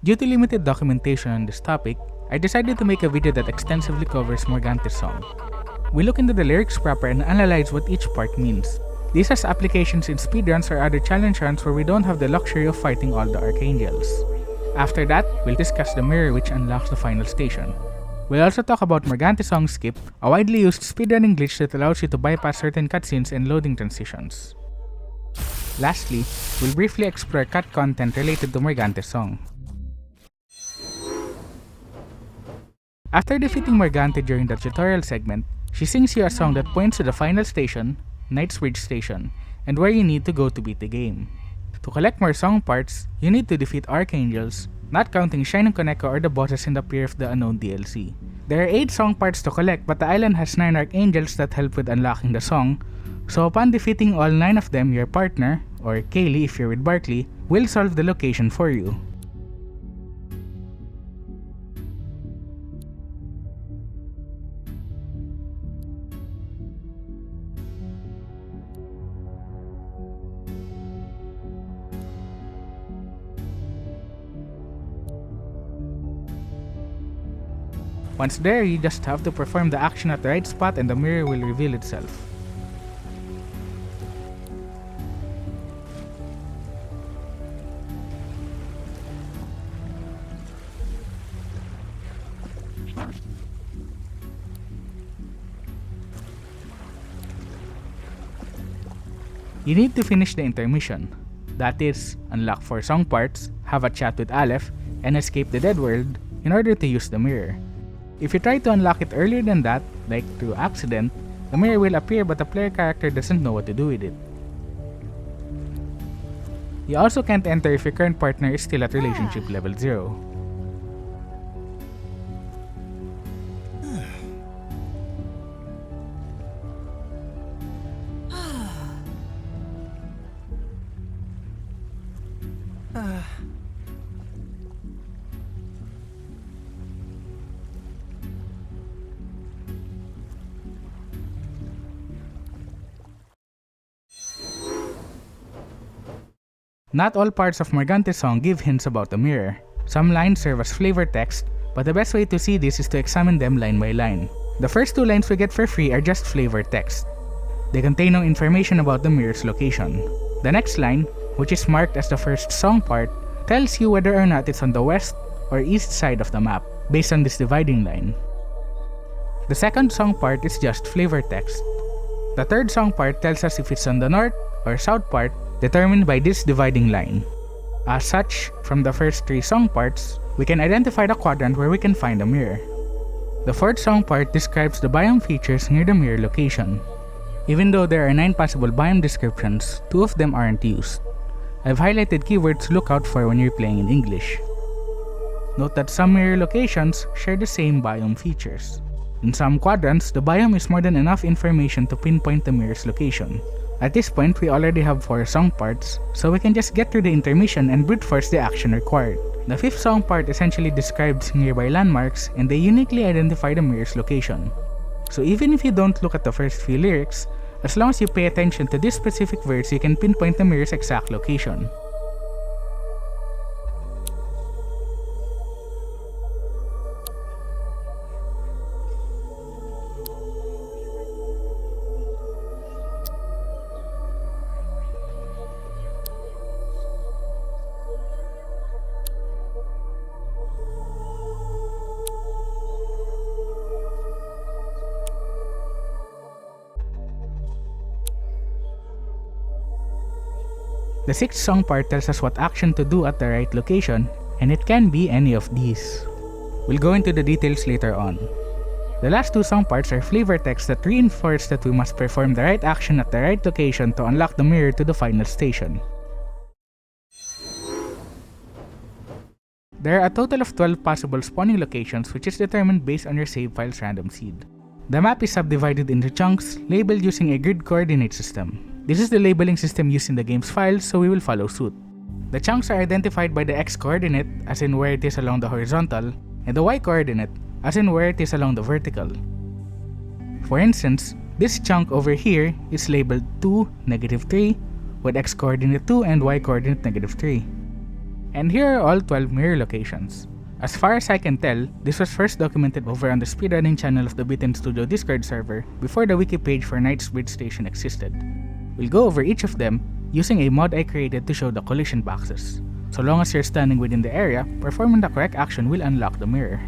Due to limited documentation on this topic, I decided to make a video that extensively covers Morgante Song. We look into the lyrics proper and analyze what each part means. This has applications in speedruns or other challenge runs where we don't have the luxury of fighting all the archangels. After that, we'll discuss the mirror which unlocks the final station. We'll also talk about Morgante Song Skip, a widely used speedrunning glitch that allows you to bypass certain cutscenes and loading transitions. Lastly, we'll briefly explore cut content related to Morgante Song. After defeating Morgante during the tutorial segment, she sings you a song that points to the final station, Knightsbridge Station, and where you need to go to beat the game. To collect more song parts, you need to defeat archangels, not counting Shining Koneko or the bosses in the Fear of the Unknown DLC. There are 8 song parts to collect, but the island has 9 archangels that help with unlocking the song, so upon defeating all 9 of them, your partner, or Kaylee if you're with Barkley, will solve the location for you. Once there, you just have to perform the action at the right spot and the mirror will reveal itself. You need to finish the intermission. That is, unlock 4 song parts, have a chat with Aleph, and escape the dead world in order to use the mirror. If you try to unlock it earlier than that, like through accident, the mirror will appear but the player character doesn't know what to do with it. You also can't enter if your current partner is still at relationship level 0. Not all parts of Morgante Song give hints about the mirror. Some lines serve as flavor text, but the best way to see this is to examine them line by line. The first 2 lines we get for free are just flavor text. They contain no information about the mirror's location. The next line, which is marked as the first song part, tells you whether or not it's on the west or east side of the map, based on this dividing line. The second song part is just flavor text. The third song part tells us if it's on the north or south part, determined by this dividing line. As such, from the first 3 song parts, we can identify the quadrant where we can find a mirror. The fourth song part describes the biome features near the mirror location. Even though there are 9 possible biome descriptions, 2 of them aren't used. I've highlighted keywords to look out for when you're playing in English. Note that some mirror locations share the same biome features. In some quadrants, the biome is more than enough information to pinpoint the mirror's location. At this point, we already have 4 song parts, so we can just get through the intermission and brute force the action required. The 5th song part essentially describes nearby landmarks and they uniquely identify the mirror's location. So even if you don't look at the first few lyrics, as long as you pay attention to this specific verse, you can pinpoint the mirror's exact location. The 6th song part tells us what action to do at the right location, and it can be any of these. We'll go into the details later on. The last 2 song parts are flavor text that reinforce that we must perform the right action at the right location to unlock the mirror to the final station. There are a total of 12 possible spawning locations, which is determined based on your save file's random seed. The map is subdivided into chunks, labeled using a grid coordinate system. This is the labeling system used in the game's files, so we will follow suit. The chunks are identified by the x-coordinate, as in where it is along the horizontal, and the y-coordinate, as in where it is along the vertical. For instance, this chunk over here is labeled 2, -3, with x-coordinate 2 and y-coordinate -3. And here are all 12 mirror locations. As far as I can tell, this was first documented over on the speedrunning channel of the Bitten Studio Discord server before the wiki page for Knightsbridge Station existed. We'll go over each of them using a mod I created to show the collision boxes. So long as you're standing within the area, performing the correct action will unlock the mirror.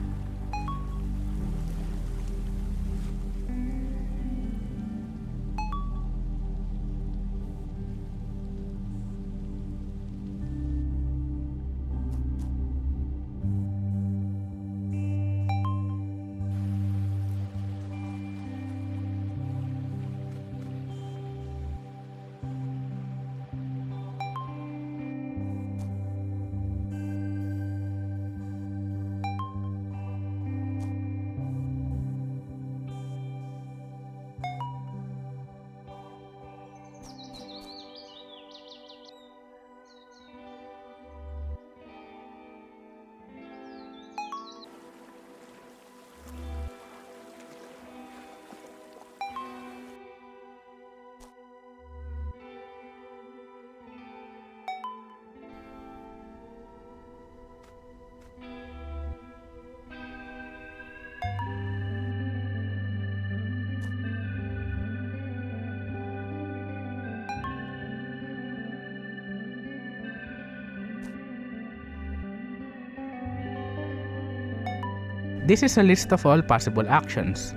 This is a list of all possible actions.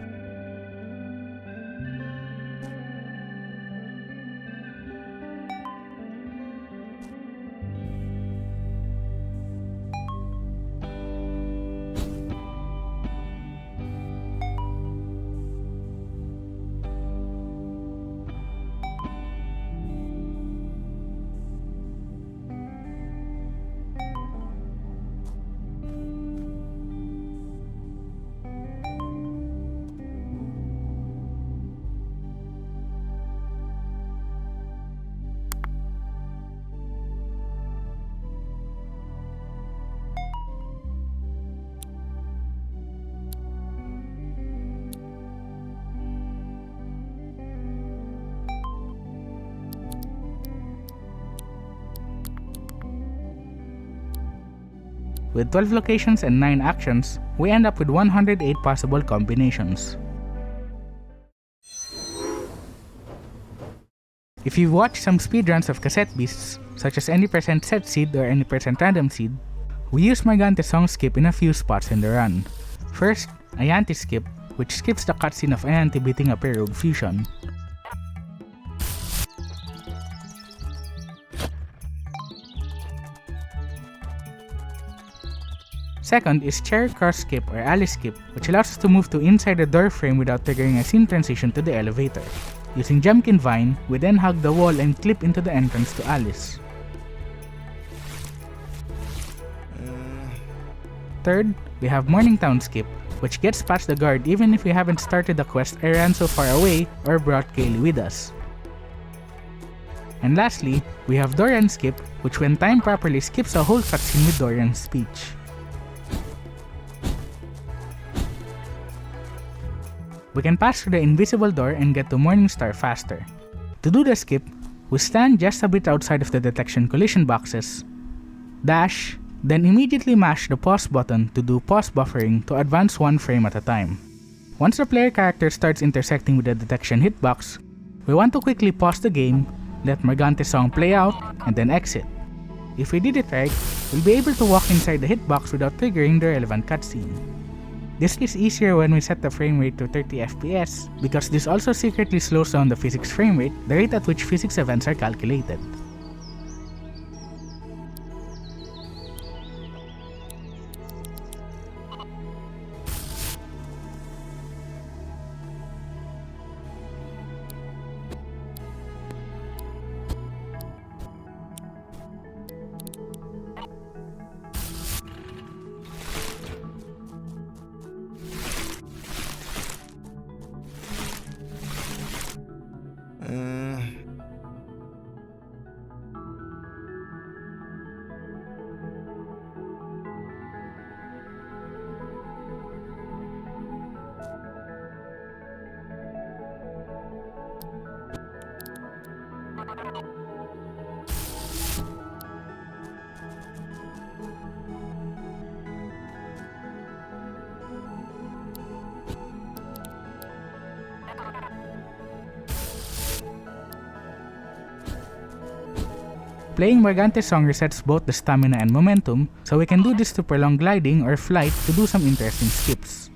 With 12 locations and 9 actions, we end up with 108 possible combinations. If you've watched some speedruns of Cassette Beasts, such as any % set seed or any % random seed, we use Morgante Song Skip in a few spots in the run. First, Ayanti Skip, which skips the cutscene of Ayanti beating up a rogue fusion. Second is Chair Cross Skip or Alice Skip, which allows us to move to inside the door frame without triggering a scene transition to the elevator. Using Jumpkin Vine, we then hug the wall and clip into the entrance to Alice. Third, we have Morningtown Skip, which gets past the guard even if we haven't started the quest or ran so far away or brought Kaylee with us. And lastly, we have Dorian Skip, which when timed properly skips a whole cutscene with Dorian's speech. We can pass through the invisible door and get to Morningstar faster. To do the skip, we stand just a bit outside of the detection collision boxes, dash, then immediately mash the pause button to do pause buffering to advance one frame at a time. Once the player character starts intersecting with the detection hitbox, we want to quickly pause the game, let Morgante Song play out, and then exit. If we did it right, we'll be able to walk inside the hitbox without triggering the relevant cutscene. This is easier when we set the frame rate to 30 FPS because this also secretly slows down the physics frame rate, the rate at which physics events are calculated. Playing Morgante Song resets both the stamina and momentum, so we can do this to prolong gliding or flight to do some interesting skips.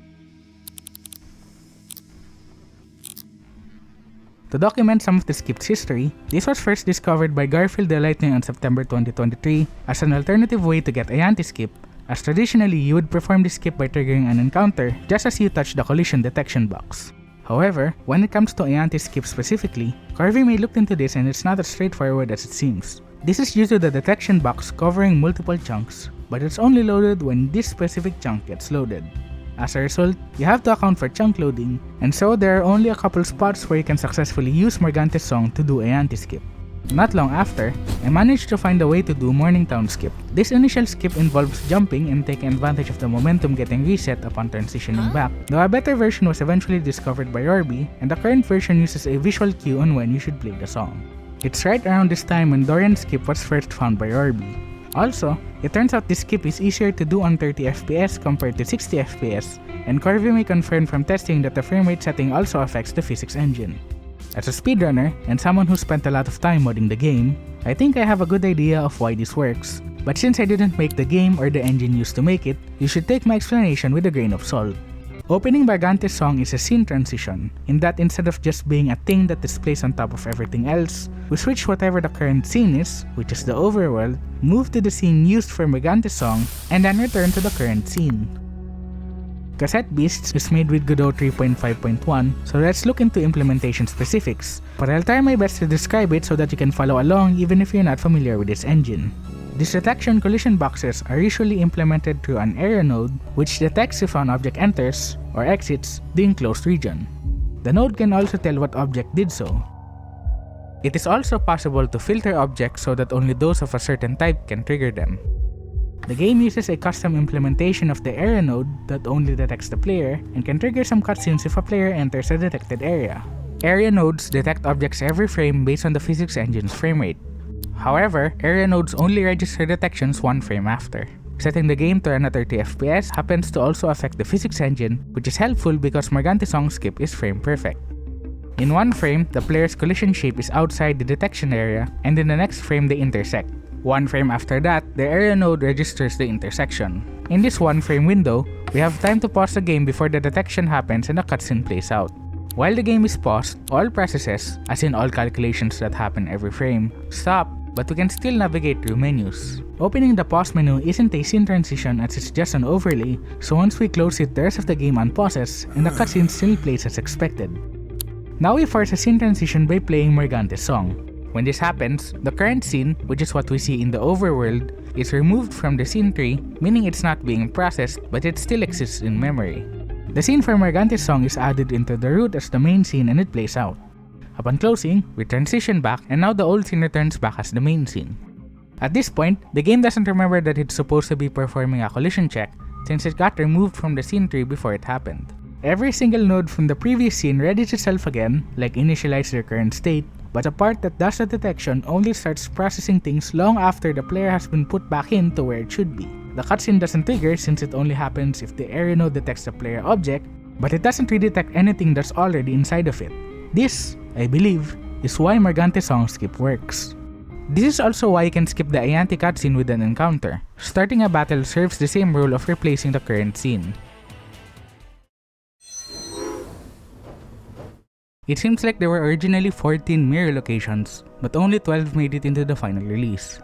To document some of the skip's history, this was first discovered by Garfield the Lightning on September 2023 as an alternative way to get a anti-skip, as traditionally you would perform this skip by triggering an encounter just as you touch the collision detection box. However, when it comes to a anti-skip specifically, Carvey may looked into this and it's not as straightforward as it seems. This is due to the detection box covering multiple chunks, but it's only loaded when this specific chunk gets loaded. As a result, you have to account for chunk loading, and so there are only a couple spots where you can successfully use Morgante Song to do a anti-skip. Not long after, I managed to find a way to do Morningtown Skip. This initial skip involves jumping and taking advantage of the momentum getting reset upon transitioning back, though a better version was eventually discovered by Orby, and the current version uses a visual cue on when you should play the song. It's right around this time when Dorian's skip was first found by Orby. Also, it turns out this skip is easier to do on 30 FPS compared to 60 FPS, and Corvey may confirm from testing that the framerate setting also affects the physics engine. As a speedrunner, and someone who spent a lot of time modding the game, I think I have a good idea of why this works, but since I didn't make the game or the engine used to make it, you should take my explanation with a grain of salt. Opening Morgante Song is a scene transition, in that instead of just being a thing that displays on top of everything else, we switch whatever the current scene is, which is the overworld, move to the scene used for Morgante Song, and then return to the current scene. Cassette Beasts is made with Godot 3.5.1, so let's look into implementation specifics, but I'll try my best to describe it so that you can follow along even if you're not familiar with this engine. These detection collision boxes are usually implemented through an area node, which detects if an object enters, or exits, the enclosed region. The node can also tell what object did so. It is also possible to filter objects so that only those of a certain type can trigger them. The game uses a custom implementation of the area node that only detects the player and can trigger some cutscenes if a player enters a detected area. Area nodes detect objects every frame based on the physics engine's framerate. However, area nodes only register detections one frame after. Setting the game to run at 30 FPS happens to also affect the physics engine, which is helpful because Morgante Song Skip is frame perfect. In one frame, the player's collision shape is outside the detection area, and in the next frame they intersect. One frame after that, the area node registers the intersection. In this one frame window, we have time to pause the game before the detection happens and the cutscene plays out. While the game is paused, all processes, as in all calculations that happen every frame, stop, but we can still navigate through menus. Opening the pause menu isn't a scene transition as it's just an overlay, so once we close it, the rest of the game unpauses and the cutscene still plays as expected. Now we force a scene transition by playing Morgante Song. When this happens, the current scene, which is what we see in the overworld, is removed from the scene tree, meaning it's not being processed, but it still exists in memory. The scene for Morgante Song is added into the root as the main scene and it plays out. Upon closing, we transition back and now the old scene returns back as the main scene. At this point, the game doesn't remember that it's supposed to be performing a collision check since it got removed from the scene tree before it happened. Every single node from the previous scene readies itself again, like initialize their current state, but the part that does the detection only starts processing things long after the player has been put back in to where it should be. The cutscene doesn't trigger since it only happens if the area node detects the player object, but it doesn't redetect anything that's already inside of it. This, I believe, is why Morgante Song Skip works. This is also why you can skip the Ayanti cutscene with an encounter. Starting a battle serves the same role of replacing the current scene. It seems like there were originally 14 mirror locations, but only 12 made it into the final release.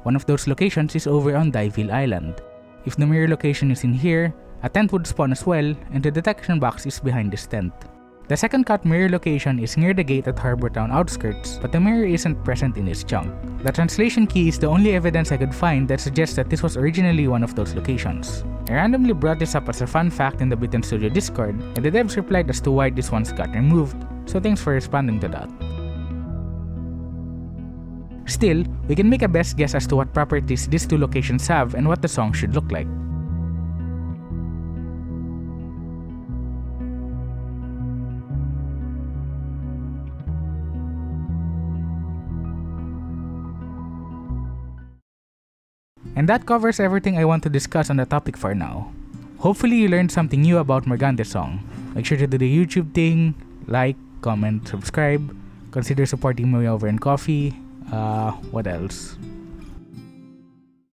One of those locations is over on Dieville Island. If the mirror location is in here, a tent would spawn as well, and the detection box is behind this tent. The second cut mirror location is near the gate at Harbor Town outskirts, but the mirror isn't present in its chunk. The translation key is the only evidence I could find that suggests that this was originally one of those locations. I randomly brought this up as a fun fact in the Bitten Studio Discord, and the devs replied as to why this one's got removed, so thanks for responding to that. Still, we can make a best guess as to what properties these two locations have and what the song should look like. And that covers everything I want to discuss on the topic for now. Hopefully you learned something new about Morgante Song. Make sure to do the YouTube thing, like, comment, subscribe, consider supporting me over in Coffee. What else?